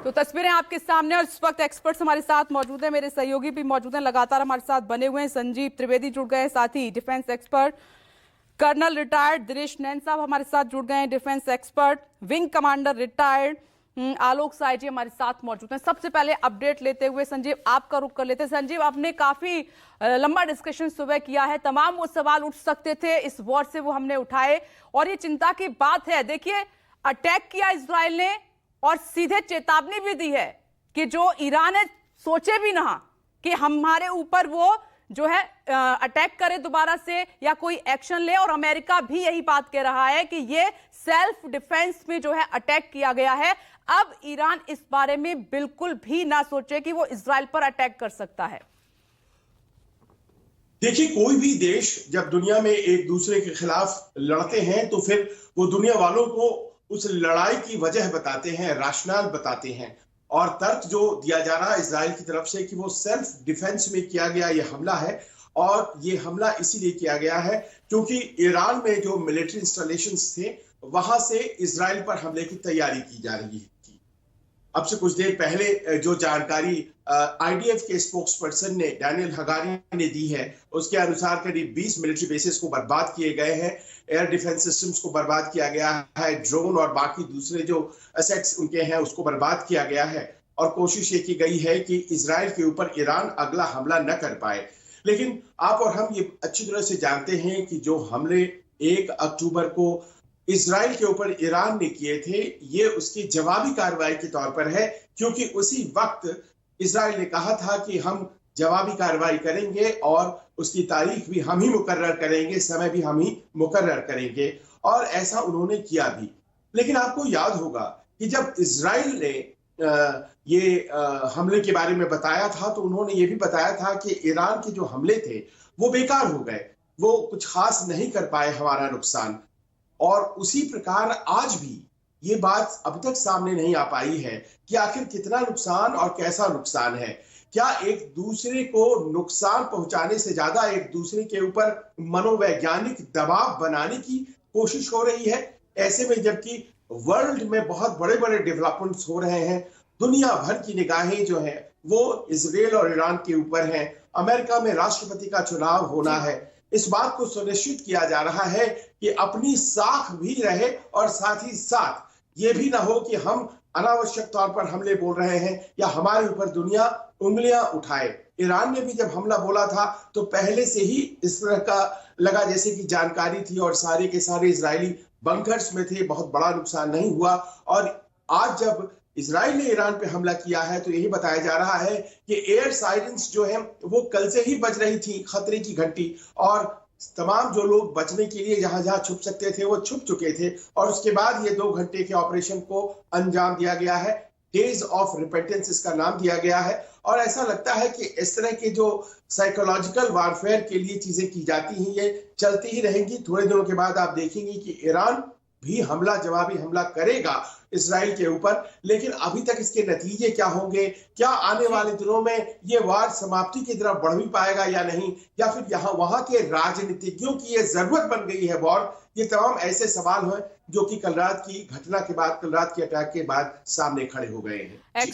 तो तस्वीरें आपके सामने और इस वक्त एक्सपर्ट्स हमारे साथ मौजूद हैं, मेरे सहयोगी भी मौजूद हैं, लगातार हमारे साथ बने हुए हैं। संजीव त्रिवेदी जुड़ गए हैं, साथ ही defence expert colonel retired Dinesh Nain साहब हमारे साथ जुड़ गए हैं, defence expert wing commander retired Alok Sai ji हमारे साथ मौजूद हैं। सबसे पहले अपडेट लेते हुए संजीव आपका रुख कर लेते हैं। संजीव, आपने काफी लंबा डिस्कशन सुबह किया है, तमाम वो सवाल उठ सकते थे इस वॉर से वो हमने उठाए और ये चिंता की बात है। देखिए, अटैक किया इजराइल ने और सीधे चेतावनी भी दी है कि जो ईरान है सोचे भी ना कि हमारे ऊपर वो जो है अटैक करे दोबारा से या कोई एक्शन ले। और अमेरिका भी यही बात कह रहा है कि ये सेल्फ डिफेंस में जो है अटैक किया गया है। अब ईरान इस बारे में बिल्कुल भी ना सोचे कि वो इजराइल पर अटैक कर सकता है। देखिए, कोई भी देश जब दुनिया में एक दूसरे के खिलाफ लड़ते हैं तो फिर वो दुनिया वालों को उस लड़ाई की वजह बताते हैं, राशनल बताते हैं। और तर्क जो दिया जा रहा है इजराइल की तरफ से कि वो सेल्फ डिफेंस में किया गया ये हमला है, और ये हमला इसीलिए किया गया है क्योंकि ईरान में जो मिलिट्री इंस्टॉलेशंस थे वहां से इजराइल पर हमले की तैयारी की जा रही थी। अब से कुछ देर पहले जो जानकारी आईडीएफ के स्पोक्स पर्सन ने डैनियल हगारी ने दी है, उसके अनुसार करीब 20 मिलिट्री बेसिस को बर्बाद किए गए हैं, एयर डिफेंस सिस्टम्स को बर्बाद किया गया है, ड्रोन और बाकी दूसरे जो असेट्स उनके हैं उसको बर्बाद किया गया है। और कोशिश ये की गई है कि इजराइल के ऊपर ईरान अगला हमला न कर पाए। लेकिन आप और हम ये अच्छी तरह से जानते हैं कि जो हमले 1 अक्टूबर को इजराइल के ऊपर ईरान ने किए थे, ये उसकी जवाबी कार्रवाई के तौर पर है, क्योंकि उसी वक्त इजराइल ने कहा था कि हम जवाबी कार्रवाई करेंगे और उसकी तारीख भी हम ही मुकर्रर करेंगे, समय भी हम ही मुकर्रर करेंगे, और ऐसा उन्होंने किया भी। लेकिन आपको याद होगा कि जब इजराइल ने ये हमले के बारे में बताया था तो उन्होंने ये भी बताया था कि ईरान के जो हमले थे वो बेकार हो गए, वो कुछ खास नहीं कर पाए हमारा नुकसान। और उसी प्रकार आज भी ये बात अब तक सामने नहीं आ पाई है कि आखिर कितना नुकसान और कैसा नुकसान है। क्या एक दूसरे को नुकसान पहुंचाने से ज्यादा एक दूसरे के ऊपर मनोवैज्ञानिक दबाव बनाने की कोशिश हो रही है? ऐसे में जबकि वर्ल्ड में बहुत बड़े बड़े डेवलपमेंट्स हो रहे हैं, दुनिया भर की निगाहें जो है वो इजराइल और ईरान के ऊपर हैं, अमेरिका में राष्ट्रपति का चुनाव होना है, इस बात को सुनिश्चित किया जा रहा है कि अपनी साख भी रहे और साथ ही साथ ये भी ना हो कि हम अनावश्यक तौर पर हमले बोल रहे हैं या हमारे ऊपर दुनिया उंगलियां उठाए। ईरान ने भी जब हमला बोला था तो पहले से ही इस तरह का लगा जैसे कि जानकारी थी और सारे के सारे इजरायली बंकर्स में थे, बहुत बड़ा नुकसान नहीं हुआ। और आज जब इजराइल ने ईरान पे हमला किया है तो यही बताया जा रहा है कि एयर साइरेंस जो है वो कल से ही बज रही थी, खतरे की घंटी, और तमाम जो लोग बचने के लिए जहां जहां छुप सकते थे वो छुप चुके थे। और उसके बाद ये 2 घंटे के ऑपरेशन को अंजाम दिया गया है, डेज ऑफ रिपेंटेंस इसका नाम दिया गया है। और ऐसा लगता है कि इस तरह के जो साइकोलॉजिकल वारफेयर के लिए चीजें की जाती हैं ये चलती ही रहेंगी। थोड़े दिनों के बाद आप देखेंगे कि ईरान भी जवाबी हमला करेगा इजराइल के ऊपर। लेकिन अभी तक इसके नतीजे क्या होंगे, क्या आने वाले दिनों में ये वार समाप्ति की तरफ बढ़ भी पाएगा या नहीं, या फिर यहाँ वहां के राजनीतिज्ञों की ये जरूरत बन गई है वॉर, ये तमाम ऐसे सवाल हैं जो कि कल रात की घटना के बाद, कल रात के अटैक के बाद सामने खड़े हो गए हैं।